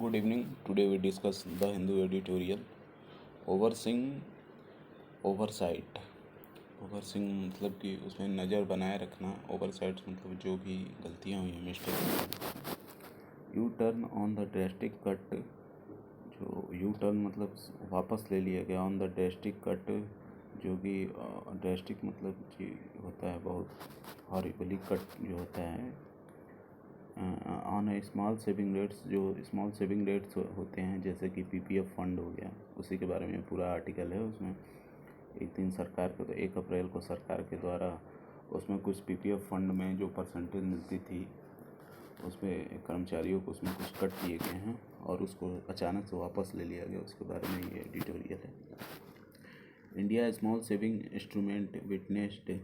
Good evening. Today we discuss the Hindu editorial overseeing oversight. Overseeing मतलब कि उसमें नज़र बनाए रखना, ओवरसाइट मतलब जो भी गलतियाँ हुई हैं, mistake. U turn on the drastic cut, जो यू टर्न मतलब वापस ले लिया गया, ऑन द ड्रेस्टिक कट जो कि ड्रेस्टिक मतलब कि होता है बहुत हॉरिबली कट जो होता है, ऑन स्मॉल सेविंग रेट्स, जो स्मॉल सेविंग रेट्स होते हैं जैसे कि पीपीएफ फंड हो गया, उसी के बारे में पूरा आर्टिकल है। उसमें एक दिन सरकार को, तो 1 अप्रैल को सरकार के द्वारा उसमें कुछ पीपीएफ फंड में जो परसेंटेज मिलती थी उसमें कर्मचारियों को उसमें कुछ कट दिए गए हैं और उसको अचानक से वापस ले लिया गया। उसके बारे में ये एडिटोरियल है। India small saving instrument witnessed,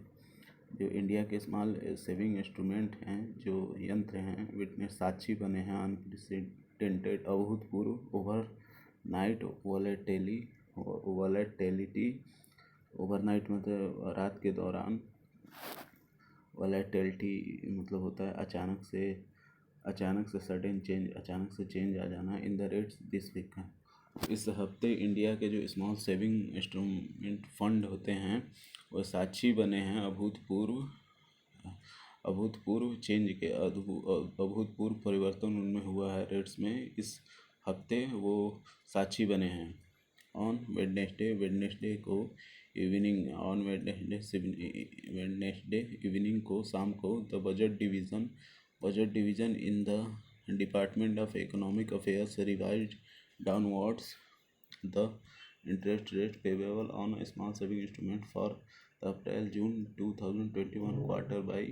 जो इंडिया के स्मॉल सेविंग इंस्ट्रूमेंट हैं, जो यंत्र हैं, विटनेस साक्षी बने हैं अनप्रेसिडेंटेड अभूतपूर्व ओवरनाइट वॉलेटिलिटी, ओवरनाइट मतलब रात के दौरान, वॉलेटिलिटी मतलब होता है अचानक से सडन चेंज, अचानक से चेंज आ जाना in the rates this week. इस हफ्ते इंडिया के जो स्मॉल सेविंग इंस्ट्रूमेंट फंड होते हैं वो साक्षी बने हैं अभूतपूर्व चेंज के, अभूतपूर्व परिवर्तन उनमें हुआ है रेट्स में। इस हफ्ते वो साक्षी बने हैं। ऑन वेडनेसडे को इवनिंग, ऑन वेडनेसडे इवनिंग को, शाम को, the budget division in the department of economic affairs revised downwards the interest rate payable on a small saving instrument for the April-June 2021 quarter by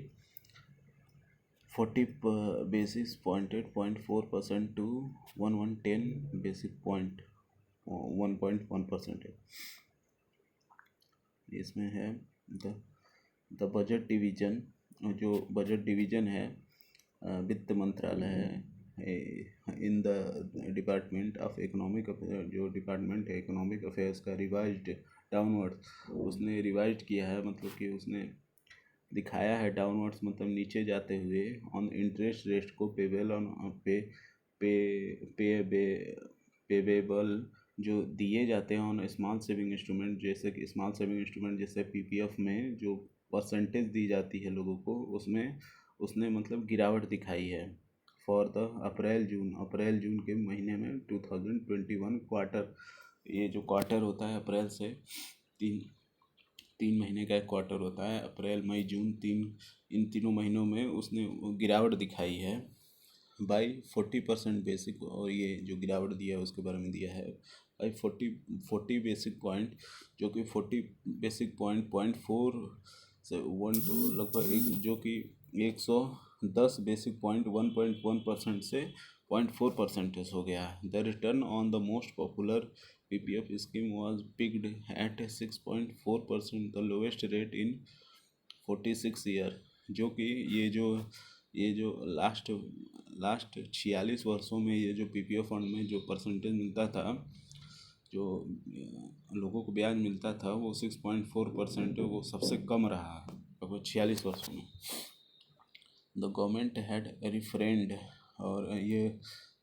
40 basis point 0.4% to 1110 basis point 1.1%। इसमें है the budget division, जो budget division है वित्त मंत्रालय है, in the department of economic affair, जो department है economic affairs का, रिवाइज्ड डाउनवर्ड्स, उसने रिवाइज किया है मतलब कि उसने दिखाया है डाउनवर्ड्स मतलब नीचे जाते हुए, ऑन इंटरेस्ट रेट को पेबल ऑन पेबेबल जो दिए जाते हैं ऑन स्मॉल सेविंग इंस्ट्रूमेंट, जैसे कि स्मॉल सेविंग इंस्ट्रूमेंट जैसे पीपीएफ में जो परसेंटेज दी जाती है लोगों को, उसमें उसने मतलब गिरावट दिखाई है। फॉर द अप्रैल जून के महीने में 2021 क्वार्टर, ये जो क्वार्टर होता है अप्रैल से तीन महीने का एक क्वार्टर होता है, अप्रैल मई जून, इन तीनों महीनों में उसने गिरावट दिखाई है बाई 40% बेसिक। और ये जो गिरावट दिया है उसके बारे में दिया है बाई 40 बेसिक पॉइंट, जो कि 40 बेसिक पॉइंट 0.4 से 1 तो लगभग एक, जो कि 110 बेसिक पॉइंट 1.1% से 0.4% हो गया है। The return on the most popular PPF scheme was picked at 6.4%, the lowest rate in 46 year, जो कि ये जो लास्ट 46 वर्षों में ये जो पीपीएफ फंड में जो परसेंटेज मिलता था, जो लोगों को ब्याज मिलता था, वो 6.4% वो सबसे कम रहा लगभग 46 वर्षों में। द गवर्नमेंट हैड रिफ्रेंड, और ये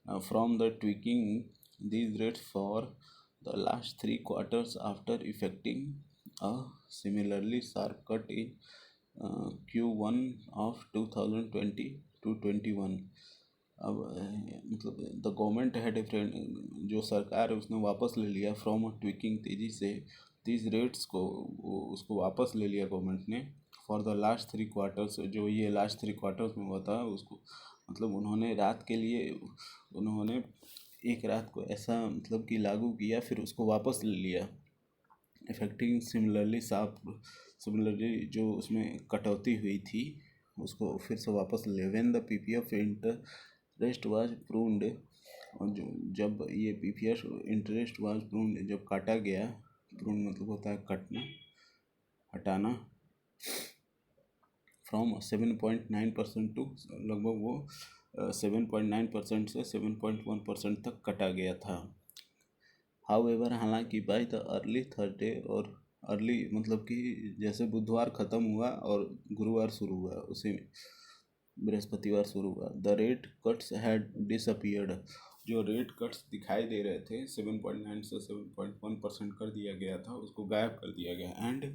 from the tweaking these rates for the last 3 quarters after effecting a similarly sharp cut in Q1 of 2020 to 21। अब मतलब the government had a friend, जो सरकार है उसने वापस ले लिया, फ्रॉम ट्विकिंग तेज़ी से तीस रेट्स को, उसको वापस ले लिया गवर्नमेंट ने, फॉर द लास्ट 3 quarters, जो ये लास्ट 3 quarters में हुआ था उसको, मतलब उन्होंने रात के लिए उन्होंने एक रात को ऐसा मतलब कि लागू किया, फिर उसको वापस ले लिया। इफेक्टिंग सिमिलरली जो उसमें कटौती हुई थी उसको फिर से वापस ले। When the PPF interest was proved, और जो जब ये पीपीएफ इंटरेस्ट वाज प्रूव्ड, जब काटा गया, प्रूव्ड मतलब होता है कटना, हटाना, फ्रॉम 7.9% टू, लगभग वो 7.9% से 7.1% तक कटा गया था। हाउएवर, हालांकि बाय द अर्ली थर्सडे, और अर्ली मतलब कि जैसे बुधवार ख़त्म हुआ और गुरुवार शुरू हुआ, उसी में बृहस्पतिवार शुरू हुआ, the rate cuts had disappeared, जो रेट कट्स दिखाई दे रहे थे 7.9 से 7.1% कर दिया गया था, उसको गायब कर दिया गया। एंड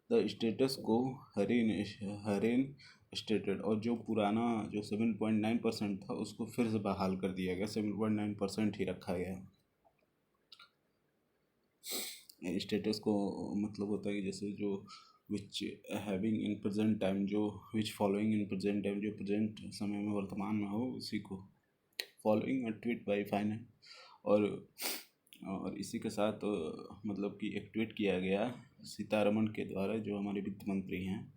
द स्टेटस को हरेन स्टेटेड, और जो पुराना जो 7.9% था उसको फिर से बहाल कर दिया गया, 7.9% ही रखा गया। स्टेटस को मतलब होता है कि जैसे जो which having in present time, जो which following in present time, जो प्रेजेंट समय में वर्तमान में हो उसी को। Following a tweet by finance, और इसी के साथ मतलब कि एक ट्वीट किया गया सीतारमण के द्वारा, जो हमारे वित्त मंत्री हैं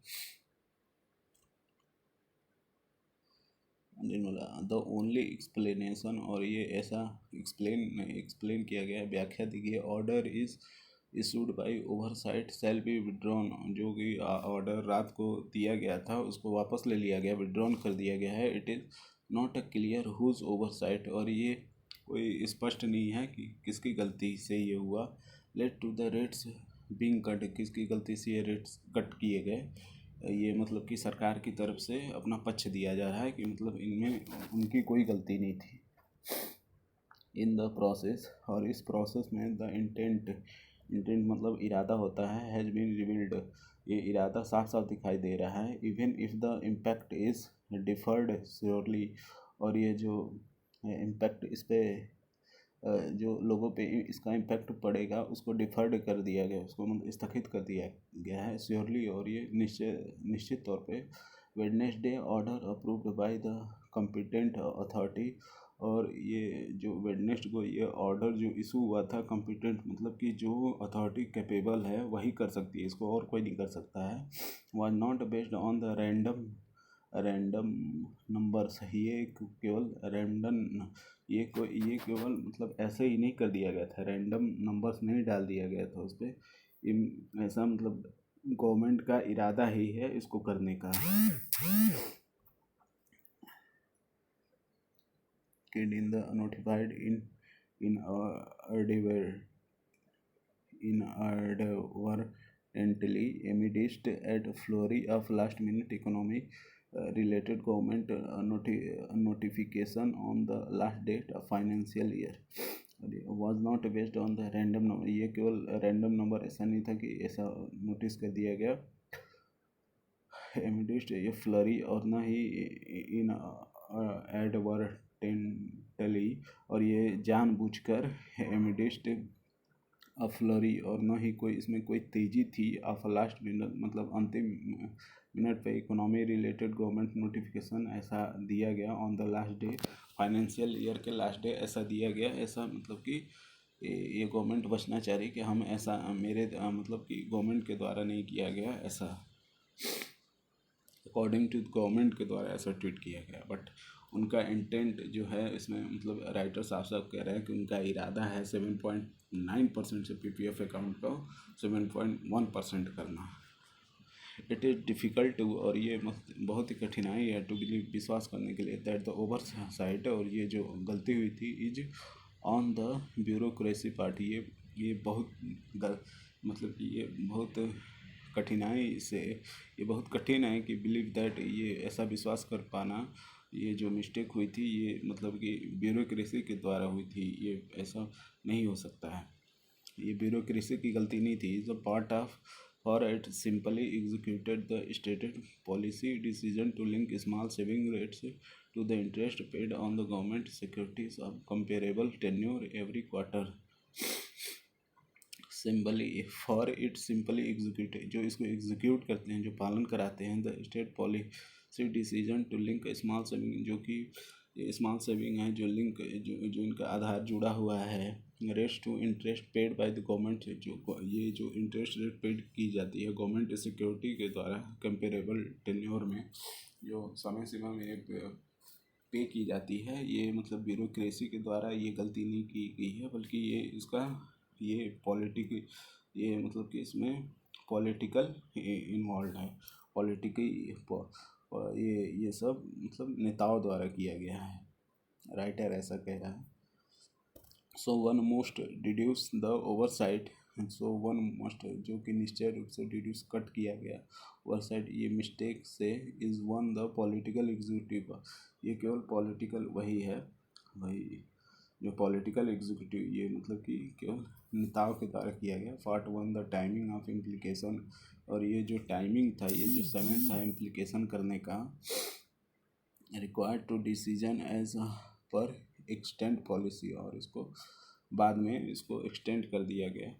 निर्मला। द ओनली एक्सप्लेनेशन, और ये ऐसा एक्सप्लेन किया गया, व्याख्या दी गई, order is issued by oversight shall be withdrawn, जो कि ऑर्डर रात को दिया गया था उसको वापस ले लिया गया, विड्रॉन कर दिया गया है। It is not a clear whose oversight, और ये कोई स्पष्ट नहीं है कि किसकी गलती से ये हुआ। Late to the rates being cut, किसकी गलती से ये रेट्स कट किए गए। ये मतलब कि सरकार की तरफ से अपना पक्ष दिया जा रहा है कि मतलब इनमें उनकी कोई गलती नहीं थी इन द प्रोसेस। और इस प्रोसेस में द इंटेंट मतलब इरादा होता है, हैज़ बीन रिवील्ड, ये इरादा साफ साफ दिखाई दे रहा है। Even if the impact is deferred surely, और ये जो इम्पैक्ट इस पे जो लोगों पे इसका इम्पैक्ट पड़ेगा उसको डिफर्ड कर दिया गया, उसको मतलब स्थगित कर दिया गया है श्योरली, और ये निश्चित तौर पे Wednesday order approved by the competent authority, और ये जो वेडनेसडे को ये ऑर्डर जो इशू हुआ था, कॉम्पिटेंट मतलब कि जो अथॉरिटी कैपेबल है वही कर सकती है, इसको और कोई नहीं कर सकता है। Was not based on the random numbers, ये केवल रैंडम, ये केवल मतलब ऐसे ही नहीं कर दिया गया था, रैंडम नंबर्स नहीं डाल दिया गया था उस पर। ऐसा मतलब गवर्नमेंट का इरादा ही है इसको करने का। Kid in the notified in inadvertently amidst at flurry of last minute economy related government notification on the last date of financial year was not based on the random number, ये केवल random number ऐसा नहीं था कि ऐसा notice कर दिया गया एमिडिस्ट ये फ्लरी, और ना ही इन एडवर्टेंटली, और ये जानबूझकर एमिडिस्ट फ्लरी, और ना ही कोई इसमें कोई तेज़ी थी ऑफ लास्ट मिनट, मतलब अंतिम मिनट पे इकोनॉमी रिलेटेड गवर्नमेंट नोटिफिकेशन ऐसा दिया गया on the last day, financial year के लास्ट डे ऐसा दिया गया। ऐसा मतलब कि ये गवर्नमेंट बचना चाह रही कि हम ऐसा मेरे मतलब कि गवर्नमेंट के द्वारा नहीं किया गया, ऐसा अकॉर्डिंग टू गवर्नमेंट के द्वारा ऐसा ट्वीट किया गया। बट उनका इंटेंट जो है इसमें मतलब राइटर साफ साफ कह रहे हैं कि उनका इरादा है 7.9% से पीपीएफ अकाउंट को 7.1% करना। इट इज़ डिफ़िकल्ट टू, और ये बहुत ही कठिनाई है टू बिलीव, विश्वास करने के लिए, दैट द ओवर साइट, और ये जो गलती हुई थी is on the bureaucracy part, ये बहुत मतलब कि ये बहुत कठिनाई से, ये बहुत कठिन है कि बिलीव दैट, ये ऐसा विश्वास कर पाना, ये जो मिस्टेक हुई थी ये मतलब कि ब्यूरोक्रेसी के द्वारा हुई थी, ये ऐसा नहीं हो सकता है, ये ब्यूरोक्रेसी की गलती नहीं थी। इज़ अ पार्ट ऑफ, और it simply executed the stated policy decision to link small saving rates to the interest paid on the government securities of comparable tenure every quarter. Simply for it simply execute, जो इसको execute करते हैं, जो पालन कराते हैं, the state policy decision to link small saving, जो कि स्मॉल सेविंग है, जो लिंक जो इनका आधार जुड़ा हुआ है, rates to interest paid by the government, ये जो इंटरेस्ट रेट पेड की जाती है गवर्नमेंट सिक्योरिटी के द्वारा कंपेरेबल टेन्योर में, जो समय सीमा में पे की जाती है, ये मतलब ब्यूरोक्रेसी के द्वारा ये गलती नहीं की गई है, बल्कि ये इसका ये पॉलिटिक, ये मतलब कि इसमें पॉलिटिकल इन्वॉल्व है, पॉलिटिकल ये सब मतलब नेताओं द्वारा किया गया है, राइटर ऐसा कह रहा है। So one most deduce the oversight, so one most जो कि निश्चय रूप से डिड्यूस कट किया गया ओवरसाइट, ये मिस्टेक से is one the political executive, ये केवल पॉलिटिकल वही है, वही जो पॉलिटिकल एग्जीक्यूटिव, ये मतलब कि केवल नेताओं के द्वारा किया गया। Part 1 the timing of implication, और ये जो टाइमिंग था, ये जो समय था इम्प्लीकेशन करने का, required to decision as per extend policy, और इसको बाद में इसको एक्सटेंड कर दिया गया।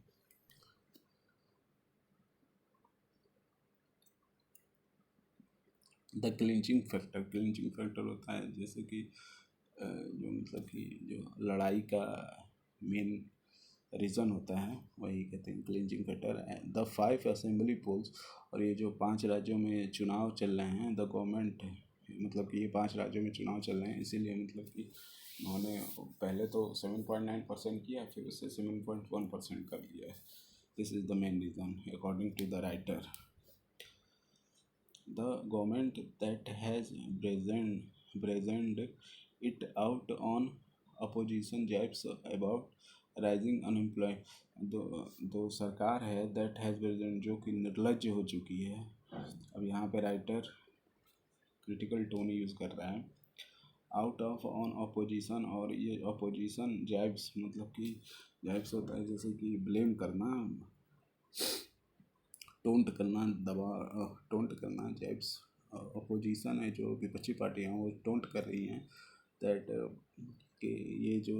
The clinching factor, clinching factor होता है जैसे कि जो मतलब कि जो लड़ाई का मेन रीज़न होता है, वही कहते हैं clinching factor. The 5 assembly polls, और ये जो 5 राज्यों में चुनाव चल रहे हैं, द गवर्नमेंट, मतलब कि ये 5 राज्यों में चुनाव चल रहे हैं, इसीलिए मतलब कि उन्होंने पहले तो 7.9% किया, फिर उससे 7.1% कर दिया है। This is the main reason according to the writer. The government that has brazened it out on opposition jibes about rising unemployment, दो सरकार है that has brazened, जो कि निर्लज्ज हो चुकी है। अब यहाँ पे राइटर क्रिटिकल टोन यूज़ कर रहा है। आउट ऑफ ऑन अपोजिशन, और ये अपोजिशन जैब्स, मतलब कि जैब्स होता है जैसे कि ब्लेम करना, टोंट करना, टोंट करना। जैब्स अपोजिशन है, जो विपक्षी पार्टियाँ वो टोंट कर रही हैं दैट कि ये जो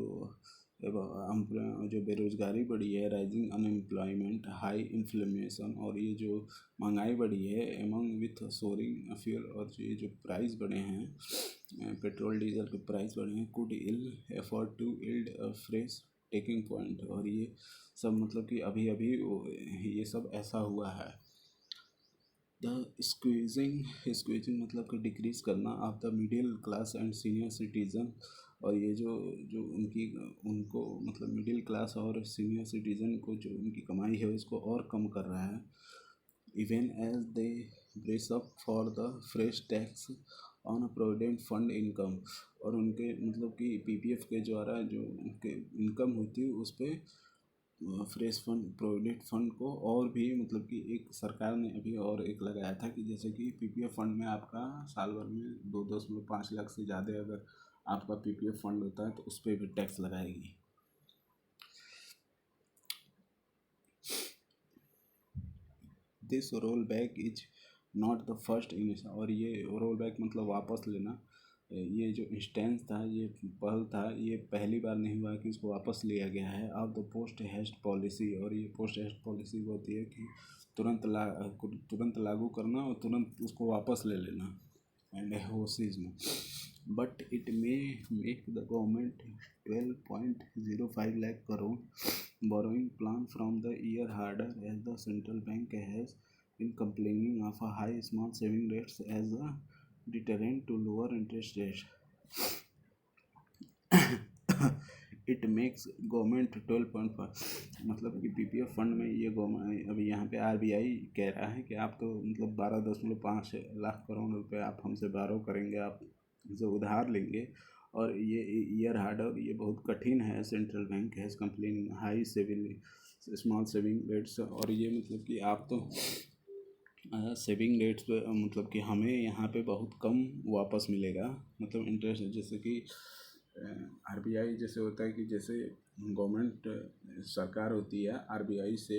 बेरोज़गारी बढ़ी है, राइजिंग अनएम्प्लॉयमेंट, हाई इन्फ्लेमेशन, और ये जो महंगाई बढ़ी है, एमंग विथ सोरिंग फ्यूल, और ये जो प्राइस बढ़े हैं, पेट्रोल डीजल के प्राइस बढ़े हैं, could ill afford to yield a fresh taking point, और ये सब मतलब कि अभी अभी ये सब ऐसा हुआ है। द स्क्वीजिंग मतलब कि डिक्रीज करना of the middle class and senior citizen, और ये जो जो उनको मतलब मिडिल क्लास और सीनियर सिटीजन को जो उनकी कमाई है उसको और कम कर रहा है। Even as they brace up for the fresh tax on provident fund income, और उनके मतलब कि पीपीएफ के द्वारा जो उनके इनकम होती है उस पर फ्रेश फंड, प्रोविडेंट फंड को और भी मतलब कि एक सरकार ने अभी और एक लगाया था कि जैसे कि पीपीएफ फंड में आपका साल भर में 2.5 लाख से ज़्यादा अगर आपका पीपीएफ फंड होता है तो उस पर भी टैक्स लगाएगी। This roll back is not the first in, और ये रोल बैक मतलब वापस लेना, ये जो इंस्टेंस था, ये पहल था, ये पहली बार नहीं हुआ कि इसको वापस लिया गया है। Of the post haste policy, और ये पोस्ट हेस्ट पॉलिसी होती है कि तुरंत लागू करना और तुरंत उसको वापस ले लेना एंड होसिस में। But it may make the government 12.05 lakh crore borrowing plan from the year harder, as the central bank has been complaining of a high small saving rates as a deterrent to lower interest rates. It makes government 12.5, मतलब कि PPF fund में ये government अभी यहाँ पे RBI कह रहा है कि आप तो मतलब 12.5 लाख करोड़ रुपए आप हमसे बारो करेंगे, आप हमसे उधार लेंगे, और ये ईयर हार्डर, ये बहुत कठिन है। Central bank has complain high saving small saving rates, और ये मतलब कि आप तो सेविंग रेट्स पे मतलब कि हमें यहाँ पे बहुत कम वापस मिलेगा, मतलब इंटरेस्ट, जैसे कि आरबीआई जैसे होता है कि जैसे गवर्नमेंट सरकार होती है, आरबीआई से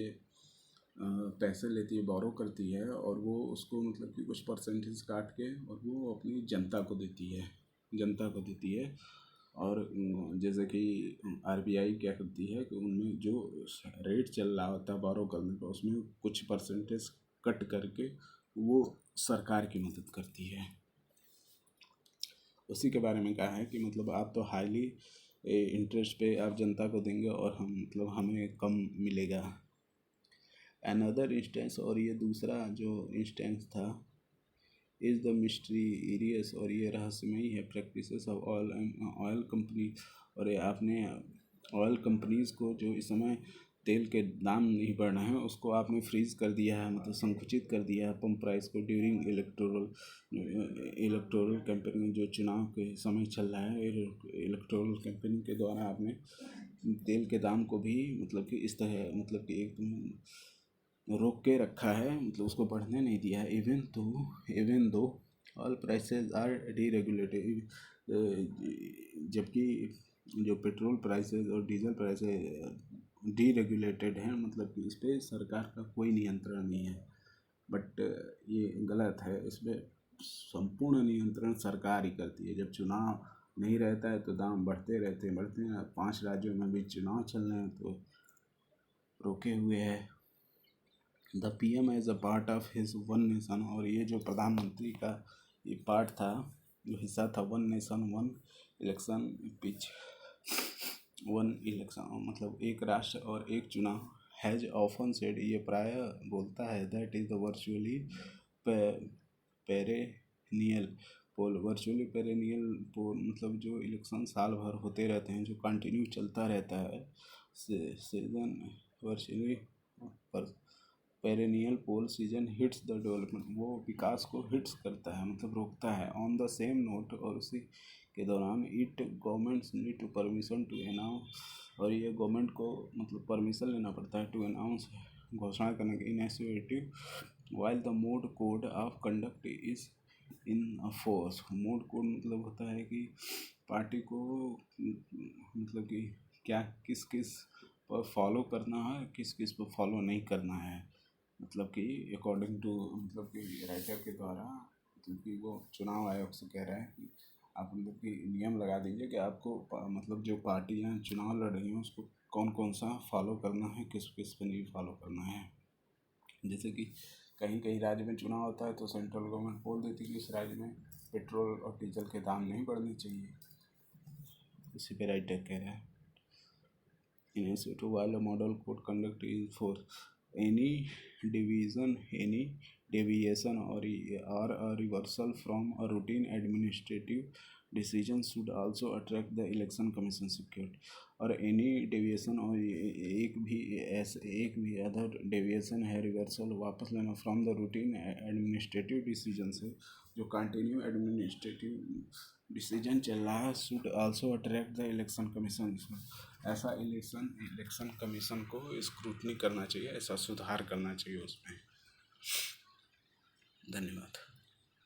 पैसे लेती है, बोरो करती है, और वो उसको मतलब कि कुछ परसेंटेज काट के और वो अपनी जनता को देती है। और जैसे कि आरबीआई क्या करती है कि उनमें जो रेट चल रहा होता है बोरो करने का, उसमें कुछ परसेंटेज कट करके वो सरकार की मदद करती है। उसी के बारे में कहा है कि मतलब आप तो हाईली इंटरेस्ट पे आप जनता को देंगे और हम मतलब हमें कम मिलेगा। अनदर इंस्टेंस, और ये दूसरा जो इंस्टेंस था, इज़ द मिस्टीरियस, और ये रहस्यमयी है, प्रैक्टिसेस ऑफ ऑयल कंपनी, और ये आपने ऑयल कंपनीज़ को जो इस समय तेल के दाम नहीं बढ़ रहे हैं उसको आपने फ्रीज़ कर दिया है, मतलब संकुचित कर दिया है पंप प्राइस को ड्यूरिंग इलेक्टोरल कैंपेनिंग, जो चुनाव के समय चल रहा है, इलेक्टोरल कैंपेनिंग के द्वारा आपने तेल के दाम को भी मतलब कि इस तरह मतलब कि एक रोक के रखा है, मतलब उसको बढ़ने नहीं दिया है। Even though all prices are deregulated, जबकि जो पेट्रोल प्राइसेस और डीजल प्राइसेस डीरेगुलेटेड हैं, मतलब कि इस पर सरकार का कोई नियंत्रण नहीं है। बट ये गलत है, इसमें संपूर्ण नियंत्रण सरकार ही करती है। जब चुनाव नहीं रहता है तो दाम बढ़ते हैं। 5 राज्यों में भी चुनाव चल रहे हैं तो रोके हुए है। The PM as a part of his one nation, और ये जो प्रधानमंत्री का ये पार्ट था, जो हिस्सा था one nation one election pitch, one election मतलब एक राष्ट्र और एक चुनाव, हैज ऑफन सेड, ये प्राय बोलता है, that is the virtually perennial poll. Virtually perennial poll मतलब जो इलेक्शन साल भर होते रहते हैं, जो कंटिन्यू चलता रहता है। सीजन वर्चुअली पर perennial poll season hits the development, वो विकास को हिट्स करता है, मतलब रोकता है। ऑन द सेम नोट, और उसी के दौरान it governments need to permission to announce, और ये गवर्नमेंट को मतलब परमिशन लेना पड़ता है टू अनाउंस, घोषणा करने की initiative, while the mode code of conduct is in force. Mode code मतलब होता है कि पार्टी को मतलब कि क्या किस किस पर फॉलो करना है, किस किस पर फॉलो नहीं करना है, मतलब कि अकॉर्डिंग टू, मतलब कि राइटर के द्वारा, मतलब कि वो चुनाव आयोग से कह रहा है कि आप मतलब कि नियम लगा दीजिए कि आपको मतलब जो पार्टियां चुनाव लड़ रही हैं उसको कौन कौन सा फॉलो करना है, किस किस पे नहीं फॉलो करना है। जैसे कि कहीं कहीं राज्य में चुनाव होता है तो सेंट्रल गवर्नमेंट बोल देती है कि इस राज्य में पेट्रोल और डीजल के दाम नहीं बढ़ने चाहिए। इसी पे राइटर कह रहा है, initiative while a model code conduct is for any deviation or a reversal from a routine administrative decision should also attract the election commission security। और एनी डेविएशन, और एक भी अदर डेविएशन है, रिवर्सल वापस लेना from the routine administrative decision से, जो continue administrative decision चल रहा है, should also attract the election commission. ऐसा इलेक्शन कमीशन को स्क्रूटनी करना चाहिए, ऐसा सुधार करना चाहिए उसमें। धन्यवाद।